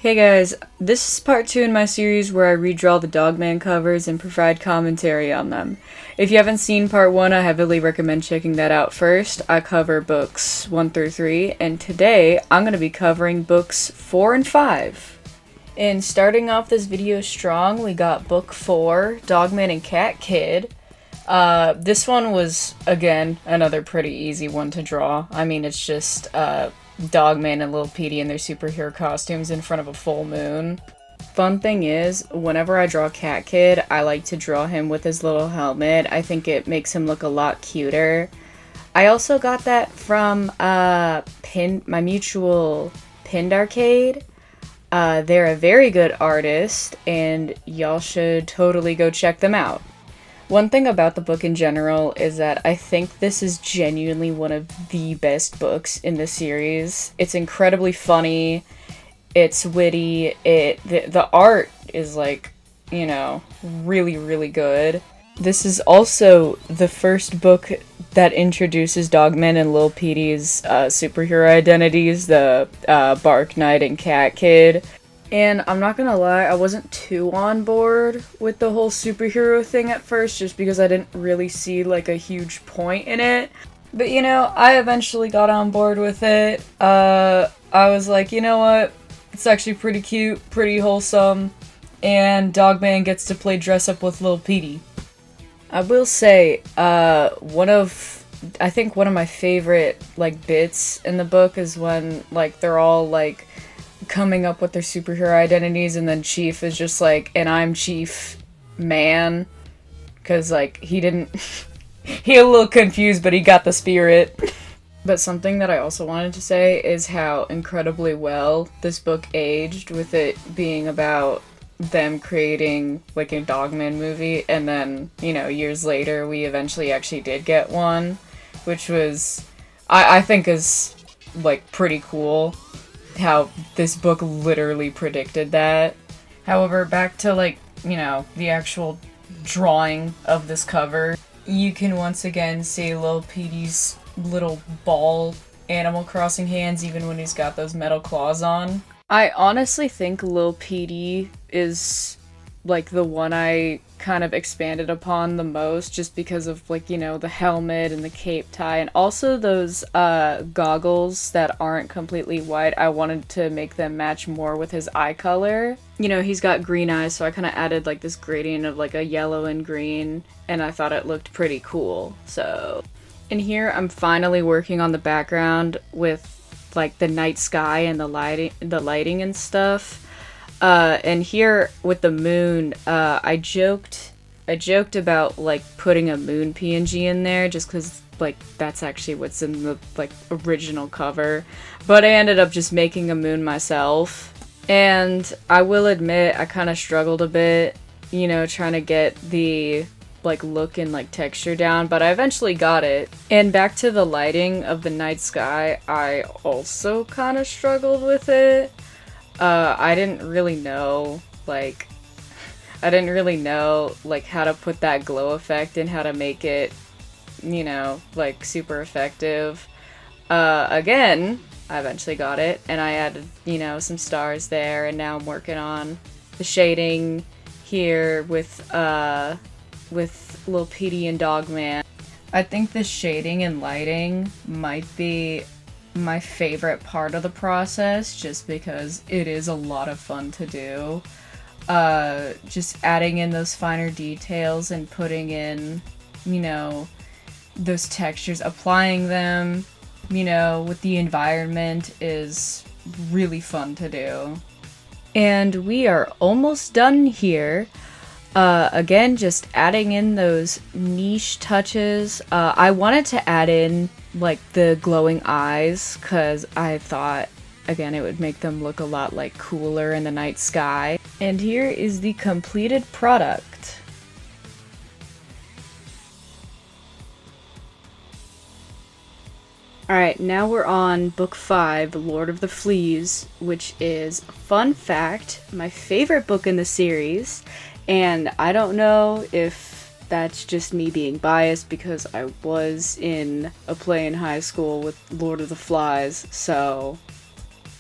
Hey guys, this is part 2 in my series where I redraw the Dogman covers and provide commentary on them. If you haven't seen part 1, I heavily recommend checking that out first. I cover books 1 through 3, and today I'm going to be covering books 4 and 5. And starting off this video strong, we got book 4, Dogman and Cat Kid. This one was, again, another pretty easy one to draw. I mean, it's just, Dogman and Lil Petey in their superhero costumes in front of a full moon. Fun thing is, whenever I draw Cat Kid, I like to draw him with his little helmet. I think it makes him look a lot cuter. I also got that from my mutual Pinned Arcade. They're a very good artist, and y'all should totally go check them out. One thing about the book in general is that I think this is genuinely one of the best books in the series. It's incredibly funny, it's witty, the art is like, you know, really, really good. This is also the first book that introduces Dogman and Lil Petey's superhero identities, the Bark Knight and Cat Kid. And I'm not gonna lie, I wasn't too on board with the whole superhero thing at first, just because I didn't really see, like, a huge point in it. But, you know, I eventually got on board with it. I was like, you know what? It's actually pretty cute, pretty wholesome, and Dogman gets to play dress up with Lil Petey. I will say, I think one of my favorite, like, bits in the book is when, like, they're all, like, coming up with their superhero identities, and then Chief is just like, and I'm Chief Man, because, like, he didn't he a little confused, but he got the spirit. But something that I also wanted to say is how incredibly well this book aged, with it being about them creating, like, a Dogman movie, and then, you know, years later we eventually actually did get one, which was, I think is, like, pretty cool. How this book literally predicted that. However, back to, like, you know, the actual drawing of this cover, you can once again see Lil Petey's little ball Animal Crossing hands even when he's got those metal claws on. I honestly think Lil Petey is, like, the one I kind of expanded upon the most, just because of, like, you know, the helmet and the cape tie, and also those goggles that aren't completely white. I wanted to make them match more with his eye color. You know, he's got green eyes, so I kind of added, like, this gradient of, like, a yellow and green, and I thought it looked pretty cool. So in here, I'm finally working on the background with, like, the night sky and the lighting and stuff. And here with the moon, I joked about, like, putting a moon PNG in there, just because, like, that's actually what's in the, like, original cover. But I ended up just making a moon myself. And I will admit, I kind of struggled a bit, you know, trying to get the, like, look and, like, texture down, but I eventually got it. And back to the lighting of the night sky, I also kind of struggled with it. I didn't really know, like, how to put that glow effect and how to make it, you know, like, super effective. Again, I eventually got it, and I added, you know, some stars there, and now I'm working on the shading here with Lil Petey and Dogman. I think the shading and lighting might be my favorite part of the process, just because it is a lot of fun to do. Just adding in those finer details and putting in, you know, those textures, applying them, you know, with the environment is really fun to do. And we are almost done here. Again, just adding in those niche touches. I wanted to add in, like, the glowing eyes, because I thought, again, it would make them look a lot, like, cooler in the night sky. And here is the completed product. Alright, now we're on book 5, Lord of the Fleas, which is, fun fact, my favorite book in the series. And I don't know if that's just me being biased, because I was in a play in high school with Lord of the Flies, so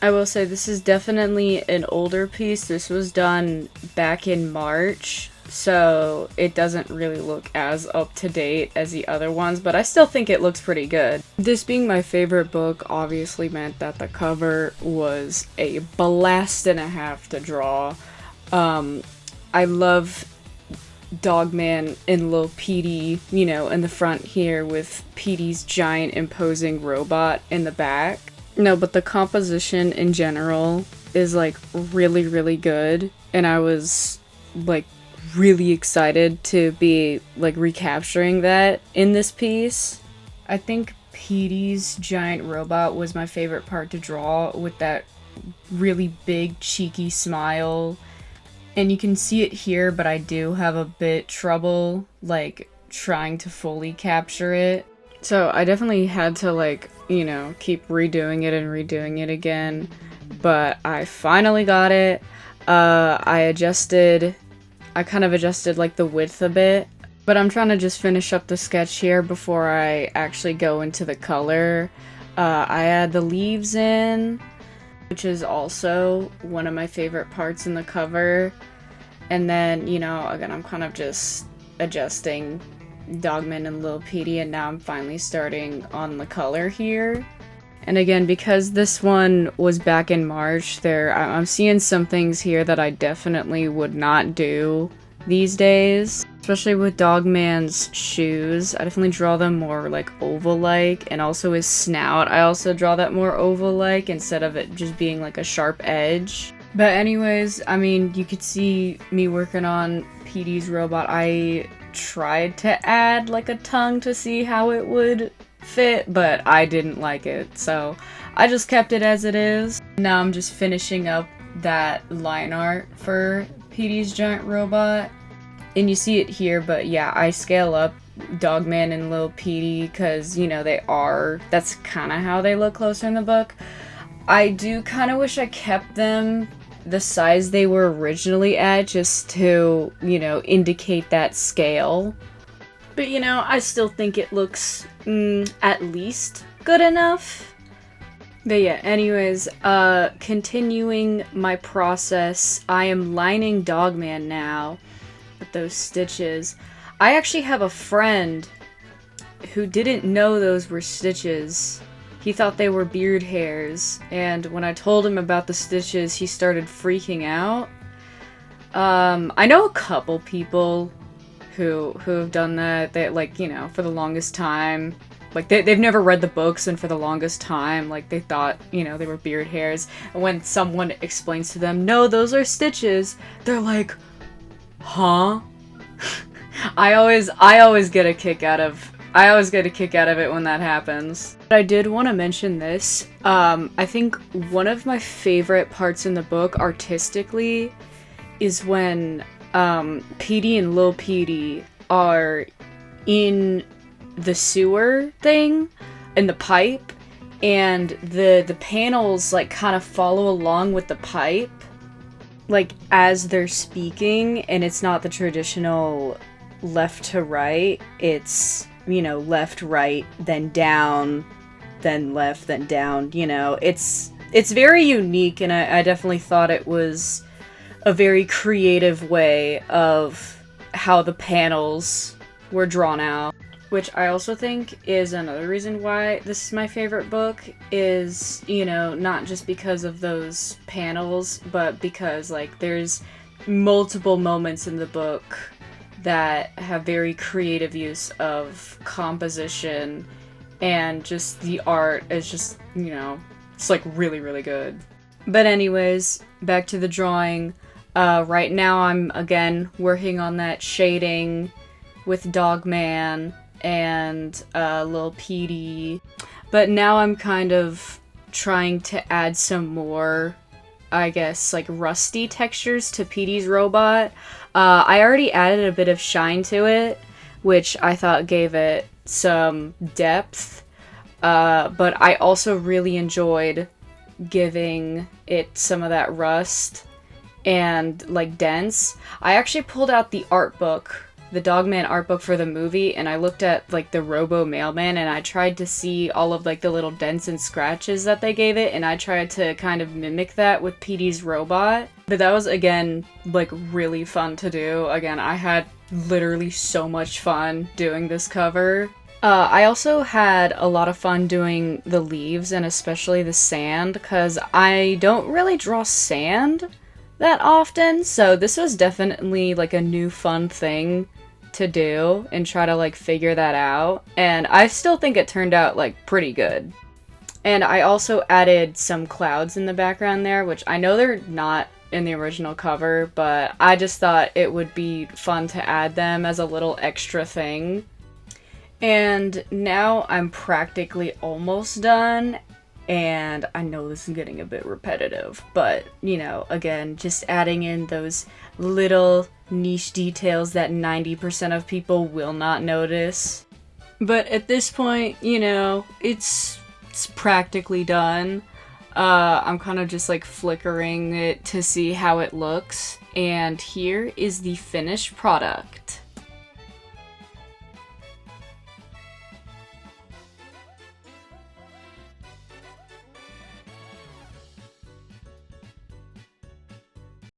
I will say this is definitely an older piece. This was done back in March, so it doesn't really look as up to date as the other ones, but I still think it looks pretty good. This being my favorite book obviously meant that the cover was a blast and a half to draw. I love Dogman and Lil Petey, you know, in the front here with Petey's giant imposing robot in the back. No, but the composition in general is like really, really good, and I was like really excited to be like recapturing that in this piece. I think Petey's giant robot was my favorite part to draw, with that really big cheeky smile. And you can see it here, but I do have a bit trouble, like, trying to fully capture it. So I definitely had to, like, you know, keep redoing it again. But I finally got it. I kind of adjusted, like, the width a bit. But I'm trying to just finish up the sketch here before I actually go into the color. I add the leaves in, which is also one of my favorite parts in the cover. And then, you know, again, I'm kind of just adjusting Dogman and Lil Petey, and now I'm finally starting on the color here. And again, because this one was back in March, I'm seeing some things here that I definitely would not do these days. Especially with Dogman's shoes. I definitely draw them more like oval-like, and also his snout, I also draw that more oval-like instead of it just being like a sharp edge. But anyways, I mean, you could see me working on Petey's robot. I tried to add like a tongue to see how it would fit, but I didn't like it, so I just kept it as it is. Now I'm just finishing up that line art for Petey's giant robot. And you see it here, but yeah, I scale up Dogman and Lil Petey because, you know, that's kind of how they look closer in the book. I do kind of wish I kept them the size they were originally at, just to, you know, indicate that scale. But, you know, I still think it looks, at least good enough. But yeah, anyways, continuing my process, I am lining Dogman now with those stitches. I actually have a friend who didn't know those were stitches. He thought they were beard hairs, and when I told him about the stitches, he started freaking out. I know a couple people who have done that. They, like, you know, for the longest time, like, they've never read the books, and for the longest time, like, they thought, you know, they were beard hairs. And when someone explains to them, no, those are stitches, they're like, huh? I always get a kick out of it when that happens. But I did want to mention this. I think one of my favorite parts in the book artistically is when Petey and Lil Petey are in the sewer thing, in the pipe, and the panels like kind of follow along with the pipe, like as they're speaking, and it's not the traditional left to right, it's, you know, left, right, then down, then left, then down, you know. It's very unique, and I definitely thought it was a very creative way of how the panels were drawn out. Which I also think is another reason why this is my favorite book, is, you know, not just because of those panels, but because, like, there's multiple moments in the book that have very creative use of composition, and just the art is just, you know, it's like really, really good. But anyways, back to the drawing. Right now I'm again working on that shading with Dogman and Lil Petey, but now I'm kind of trying to add some more, I guess, like rusty textures to Petey's robot. I already added a bit of shine to it, which I thought gave it some depth, but I also really enjoyed giving it some of that rust and like dense. I actually pulled out the art book the Dogman art book for the movie, and I looked at like the Robo Mailman, and I tried to see all of like the little dents and scratches that they gave it, and I tried to kind of mimic that with Petey's robot. But that was, again, like really fun to do. Again, I had literally so much fun doing this cover. I also had a lot of fun doing the leaves and especially the sand, because I don't really draw sand that often, so this was definitely like a new fun thing to do and try to like figure that out, and I still think it turned out like pretty good. And I also added some clouds in the background there, which I know they're not in the original cover, but I just thought it would be fun to add them as a little extra thing. And now I'm practically almost done, and I know this is getting a bit repetitive, but, you know, again, just adding in those little niche details that 90% of people will not notice. But at this point, you know, it's practically done. I'm kind of just like flickering it to see how it looks, and here is the finished product.